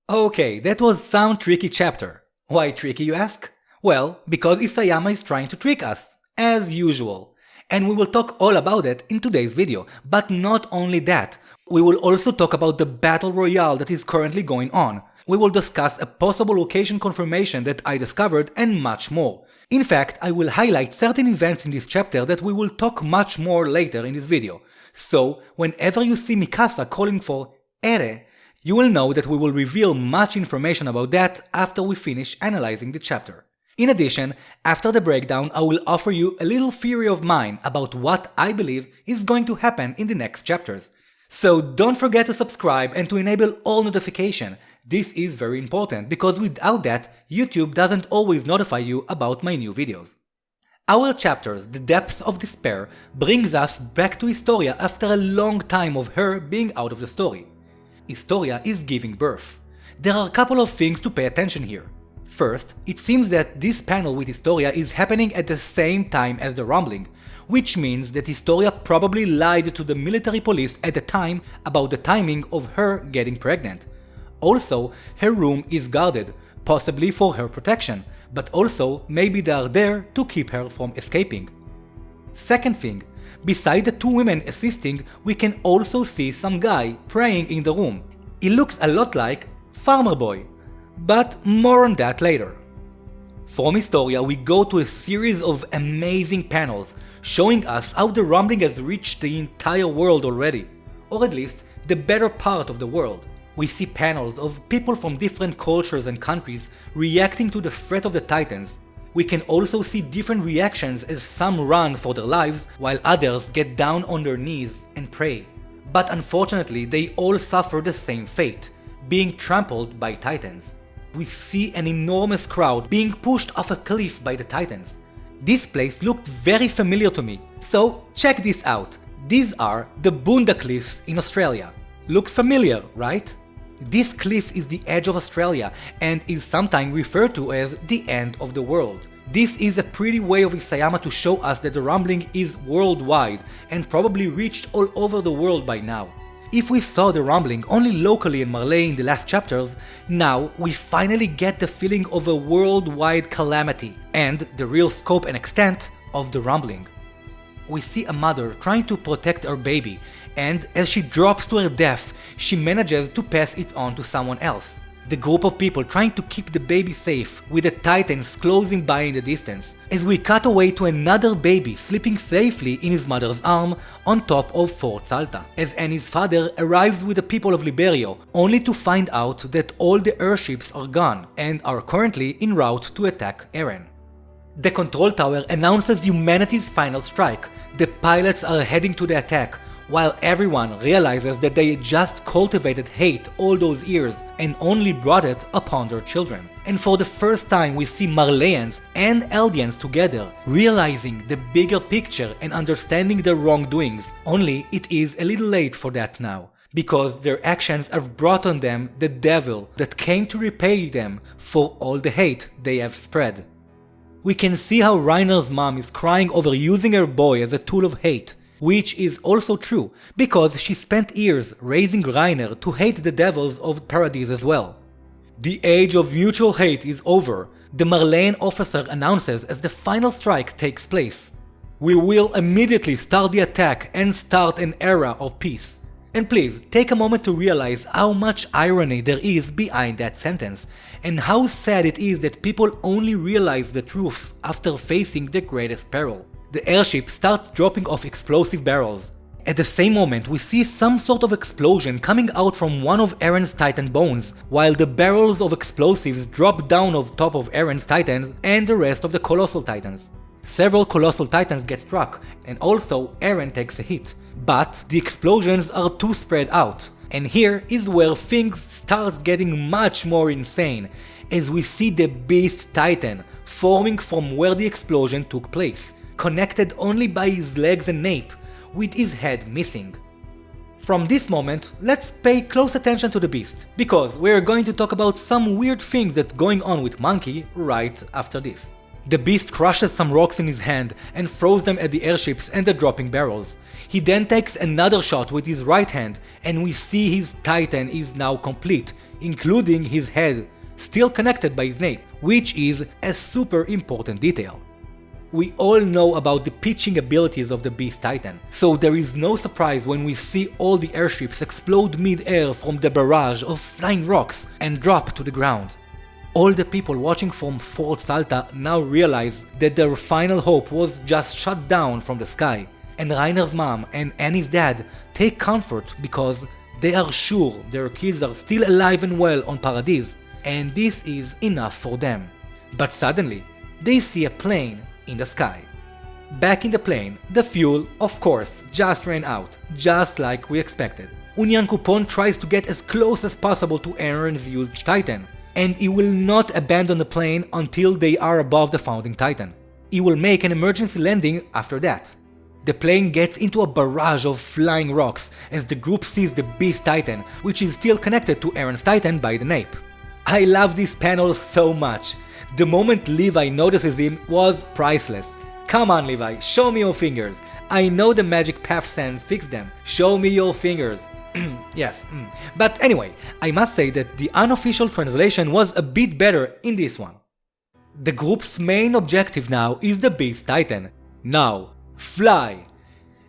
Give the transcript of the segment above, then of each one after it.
Okay, that was some tricky chapter. Why tricky, you ask? Well, because Isayama is trying to trick us, as usual. And we will talk all about it in today's video, but not only that. We will also talk about the battle royale that is currently going on. We will discuss a possible location confirmation that I discovered and much more. In fact, I will highlight certain events in this chapter that we will talk much more later in this video. So, whenever you see Mikasa calling for Ere, you will know that we will reveal much information about that after we finish analyzing the chapter. In addition, after the breakdown, I will offer you a little theory of mine about what I believe is going to happen in the next chapters. So don't forget to subscribe and to enable all notifications. This is very important because without that, YouTube doesn't always notify you about my new videos. Our chapters, The Depths of Despair, brings us back to Historia after a long time of her being out of the story. Historia is giving birth. There are a couple of things to pay attention here. First, it seems that this panel with Historia is happening at the same time as the rumbling, which means that Historia probably lied to the military police at the time about the timing of her getting pregnant. Also, her room is guarded, possibly for her protection, but also maybe they are there to keep her from escaping. Second thing, beside the two women assisting, we can also see some guy praying in the room. He looks a lot like Farmer Boy, but more on that later. From Historia we go to a series of amazing panels showing us how the rumbling has reached the entire world already, or at least the better part of the world. We see panels of people from different cultures and countries reacting to the threat of the Titans. We can also see different reactions as some run for their lives while others get down on their knees and pray. But unfortunately they all suffer the same fate, being trampled by Titans. We see an enormous crowd being pushed off a cliff by the Titans. This place looked very familiar to me, so check this out. These are the Boonda Cliffs in Australia. Looks familiar, right? This cliff is the edge of Australia and is sometimes referred to as the end of the world. This is a pretty way of Isayama to show us that the rumbling is worldwide and probably reached all over the world by now. If we saw the rumbling only locally in Marley in the last chapters, now we finally get the feeling of a worldwide calamity and the real scope and extent of the rumbling. We see a mother trying to protect her baby, and as she drops to her death, she manages to pass it on to someone else. The group of people trying to keep the baby safe, with the Titans closing by in the distance, as we cut away to another baby sleeping safely in his mother's arm on top of Fort Salta, as Annie's father arrives with the people of Liberio, only to find out that all the airships are gone and are currently en route to attack Eren. The control tower announces humanity's final strike. The pilots are heading to the attack, while everyone realizes that they just cultivated hate all those years and only brought it upon their children. And for the first time we see Marleyans and Eldians together, realizing the bigger picture and understanding their wrongdoings, only it is a little late for that now, because their actions have brought on them the devil that came to repay them for all the hate they have spread. We can see how Reiner's mom is crying over using her boy as a tool of hate, which is also true, because she spent years raising Reiner to hate the devils of Paradise as well. The age of mutual hate is over, the Marleyan officer announces as the final strike takes place. We will immediately start the attack and start an era of peace. And please, take a moment to realize how much irony there is behind that sentence, and how sad it is that people only realize the truth after facing the greatest peril. The airship starts dropping off explosive barrels. At the same moment, we see some sort of explosion coming out from one of Eren's Titan bones, while the barrels of explosives drop down on top of Eren's Titan and the rest of the Colossal Titans. Several Colossal Titans get struck, and also Eren takes a hit. But the explosions are too spread out, and here is where things starts getting much more insane, as we see the Beast Titan forming from where the explosion took place, connected only by his legs and nape, with his head missing. From this moment, let's pay close attention to the Beast, because we're going to talk about some weird things that's going on with Monkey right after this. The Beast crushes some rocks in his hand and throws them at the airships and the dropping barrels. He then takes another shot with his right hand, and we see his Titan is now complete. including his head, still connected by his nape, which is a super important detail. We all know about the pitching abilities of the Beast Titan, so there is no surprise when we see all the airships explode mid-air from the barrage of flying rocks and drop to the ground. All the people watching from Fort Salta now realize that their final hope was just shot down from the sky, and Reiner's mom and Annie's dad take comfort because they are sure their kids are still alive and well on Paradise, and this is enough for them. But suddenly, they see a plane in the sky. Back in the plane, the fuel, of course, just ran out, just like we expected. Unyankopon tries to get as close as possible to Eren's huge Titan, and he will not abandon the plane until they are above the founding Titan. He will make an emergency landing after that. The plane gets into a barrage of flying rocks as the group sees the Beast Titan, which is still connected to Eren's Titan by the nape. I love this panel so much. The moment Levi notices him was priceless. Come on Levi, show me your fingers. I know the magic path sands fix them. Show me your fingers. Yes. But anyway, I must say that the unofficial translation was a bit better in this one. The group's main objective now is the Beast Titan. Now, fly!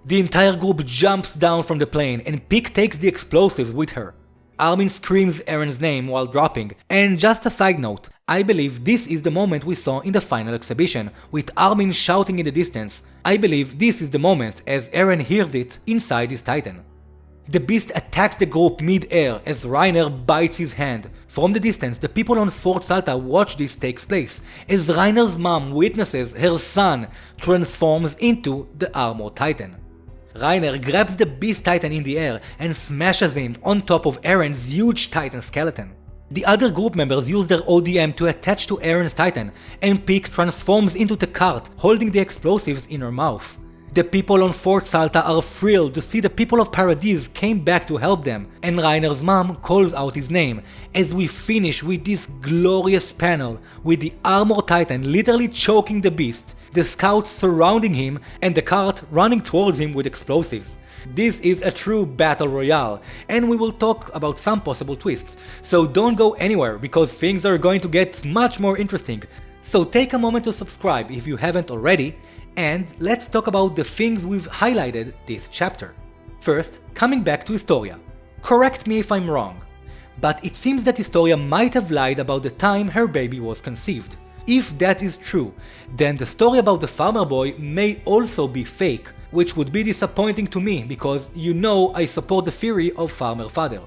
The entire group jumps down from the plane and Pieck takes the explosives with her. Armin screams Eren's name while dropping, and just a side note, I believe this is the moment we saw in the final exhibition, with Armin shouting in the distance. I believe this is the moment as Eren hears it inside his Titan. The beast attacks the group mid-air as Reiner bites his hand. From the distance, the people on Fort Salta watch this take place, as Reiner's mom witnesses her son transforms into the Armored Titan. Reiner grabs the Beast Titan in the air and smashes him on top of Eren's huge Titan skeleton. The other group members use their ODM to attach to Eren's Titan, and Pieck transforms into the cart, holding the explosives in her mouth. The people on Fort Salta are thrilled to see the people of Paradise came back to help them, and Reiner's mom calls out his name, as we finish with this glorious panel with the Armored Titan literally choking the beast, the scouts surrounding him, and the cart running towards him with explosives. This is a true battle royale, and we will talk about some possible twists, so don't go anywhere because things are going to get much more interesting. So take a moment to subscribe if you haven't already, and let's talk about the things we've highlighted this chapter. First, coming back to Historia. Correct me if I'm wrong, but it seems that Historia might have lied about the time her baby was conceived. If that is true, then the story about the farmer boy may also be fake, which would be disappointing to me because you know I support the theory of farmer father.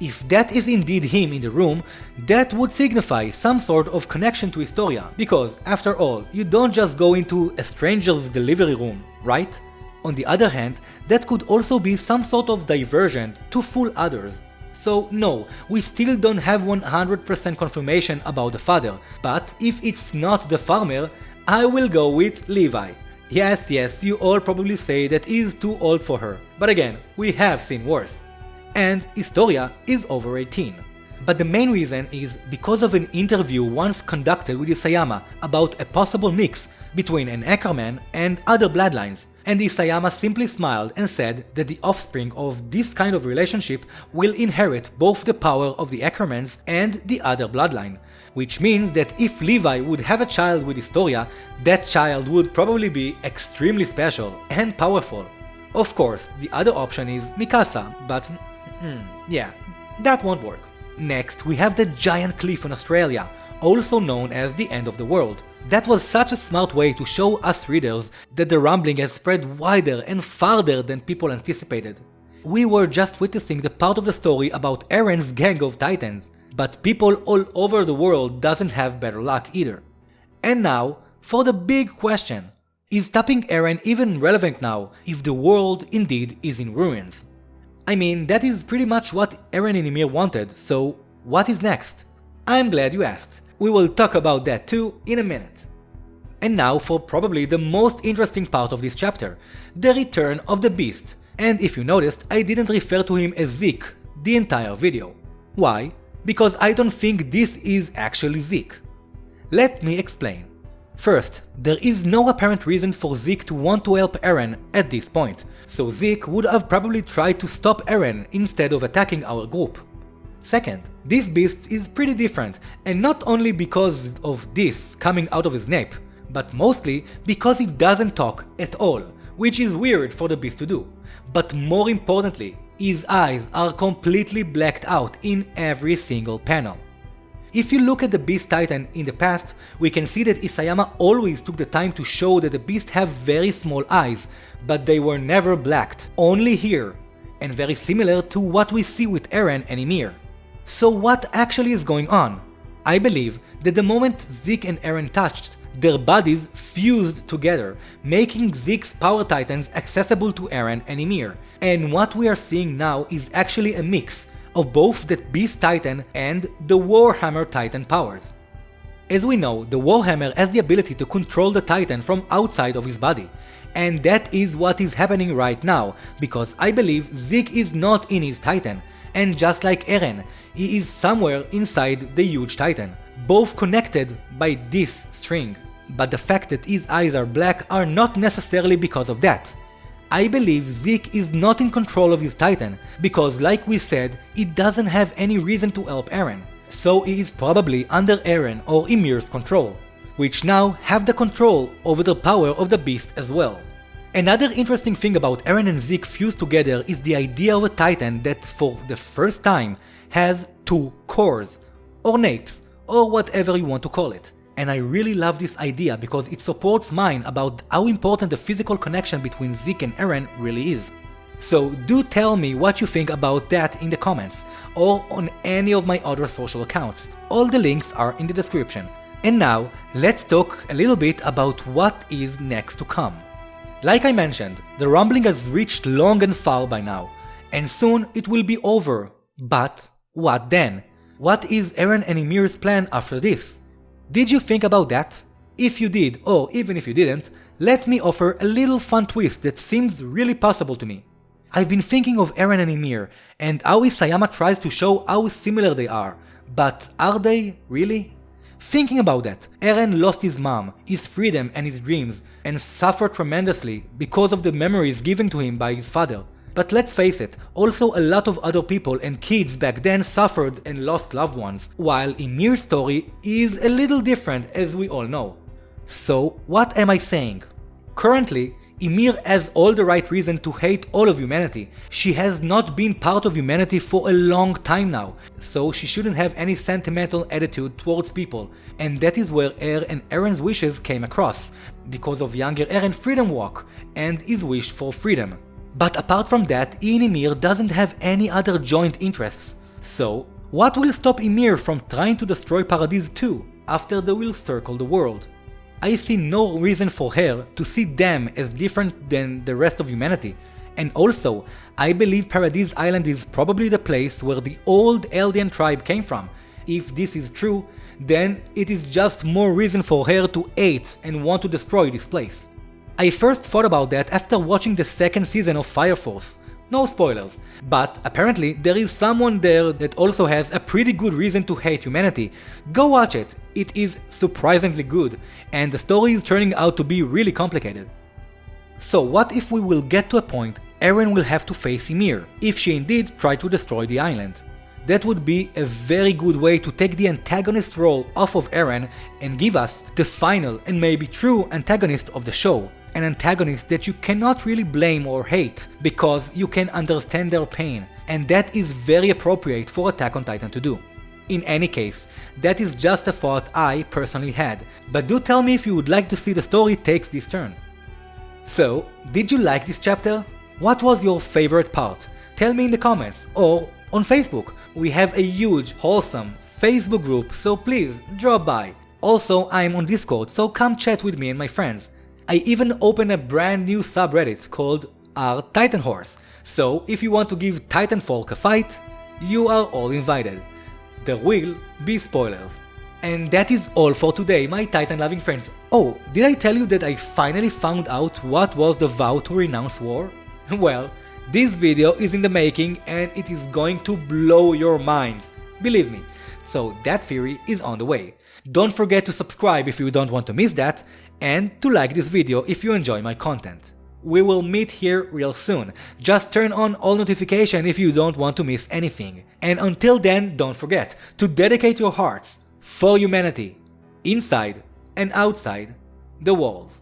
If that is indeed him in the room, that would signify some sort of connection to Historia, because after all, you don't just go into a stranger's delivery room, right? On the other hand, that could also be some sort of diversion to fool others. So no, we still don't have 100% confirmation about the father, but if it's not the farmer, I will go with Levi. Yes, you all probably say that he's too old for her, but again, we have seen worse. And Historia is over 18. But the main reason is because of an interview once conducted with Isayama about a possible mix between an Ackerman and other bloodlines, and Isayama simply smiled and said that the offspring of this kind of relationship will inherit both the power of the Ackermans and the other bloodline, which means that if Levi would have a child with Historia, that child would probably be extremely special and powerful. Of course, the other option is Mikasa, but yeah, that won't work. Next, we have the giant cliff in Australia, also known as the end of the world. That was such a smart way to show us readers that the rumbling has spread wider and farther than people anticipated. We were just witnessing the part of the story about Eren's gang of titans, but people all over the world doesn't have better luck either. And now, for the big question. Is stopping Eren even relevant now if the world indeed is in ruins? I mean, that is pretty much what Eren and Ymir wanted, so what is next? I'm glad you asked. We will talk about that too in a minute. And now for probably the most interesting part of this chapter, the return of the beast. And if you noticed, I didn't refer to him as Zeke the entire video. Why? Because I don't think this is actually Zeke. Let me explain. First, there is no apparent reason for Zeke to want to help Eren at this point, so Zeke would have probably tried to stop Eren instead of attacking our group. Second, this beast is pretty different, and not only because of this coming out of his nape, but mostly because he doesn't talk at all, which is weird for the beast to do. But more importantly, his eyes are completely blacked out in every single panel. If you look at the Beast Titan in the past, we can see that Isayama always took the time to show that the beast have very small eyes, but they were never blacked, only here, and very similar to what we see with Eren and Ymir. So what actually is going on? I believe that the moment Zeke and Eren touched, their bodies fused together, making Zeke's Power Titans accessible to Eren and Ymir, and what we are seeing now is actually a mix of both the Beast Titan and the Warhammer Titan powers. As we know, the Warhammer has the ability to control the Titan from outside of his body, and that is what is happening right now, because I believe Zeke is not in his Titan, and just like Eren, he is somewhere inside the huge Titan, both connected by this string. But the fact that his eyes are black are not necessarily because of that. I believe Zeke is not in control of his Titan, because like we said, he doesn't have any reason to help Eren, so he is probably under Eren or Ymir's control, which now have the control over the power of the beast as well. Another interesting thing about Eren and Zeke fused together is the idea of a Titan that for the first time has two cores, or napes, or whatever you want to call it. And I really love this idea because it supports mine about how important the physical connection between Zeke and Eren really is. So do tell me what you think about that in the comments, or on any of my other social accounts. All the links are in the description. And now, let's talk a little bit about what is next to come. Like I mentioned, the rumbling has reached long and far by now, and soon it will be over. But what then? What is Eren and Ymir's plan after this? Did you think about that? If you did, or even if you didn't, let me offer a little fun twist that seems really possible to me. I've been thinking of Eren and Ymir, and how Isayama tries to show how similar they are, but are they really? Thinking about that, Eren lost his mom, his freedom and his dreams, and suffered tremendously because of the memories given to him by his father. But let's face it, also a lot of other people and kids back then suffered and lost loved ones, while Ymir's story is a little different as we all know. So what am I saying? Currently, Ymir has all the right reason to hate all of humanity. She has not been part of humanity for a long time now, so she shouldn't have any sentimental attitude towards people, and that is where and Eren's wishes came across, because of younger Eren's freedom walk and his wish for freedom. But apart from that, Ymir doesn't have any other joint interests. So, what will stop Ymir from trying to destroy Paradise too, after they will circle the world? I see no reason for her to see them as different than the rest of humanity. And also, I believe Paradise Island is probably the place where the old Eldian tribe came from. If this is true, then it is just more reason for her to hate and want to destroy this place. I first thought about that after watching the second season of Fire Force. No spoilers, but apparently there is someone there that also has a pretty good reason to hate humanity. Go watch it, it is surprisingly good, and the story is turning out to be really complicated. So what if we will get to a point Eren will have to face Ymir, if she indeed tried to destroy the island? That would be a very good way to take the antagonist role off of Eren and give us the final and maybe true antagonist of the show. An antagonist that you cannot really blame or hate, because you can understand their pain, and that is very appropriate for Attack on Titan to do. In any case, that is just a thought I personally had, but do tell me if you would like to see the story takes this turn. So, did you like this chapter? What was your favorite part? Tell me in the comments, or on Facebook. We have a huge, wholesome Facebook group, so please drop by. Also, I am on Discord, so come chat with me and my friends. I even opened a brand new subreddit called r/Titanhorse, so if you want to give Titanfolk a fight, you are all invited. There will be spoilers. And that is all for today, my Titan-loving friends. Oh, did I tell you that I finally found out what was the vow to renounce war? Well, this video is in the making and it is going to blow your minds, believe me. So that theory is on the way. Don't forget to subscribe if you don't want to miss that, and to like this video if you enjoy my content. We will meet here real soon. Just turn on all notifications if you don't want to miss anything. And until then, don't forget to dedicate your hearts for humanity, inside and outside the walls.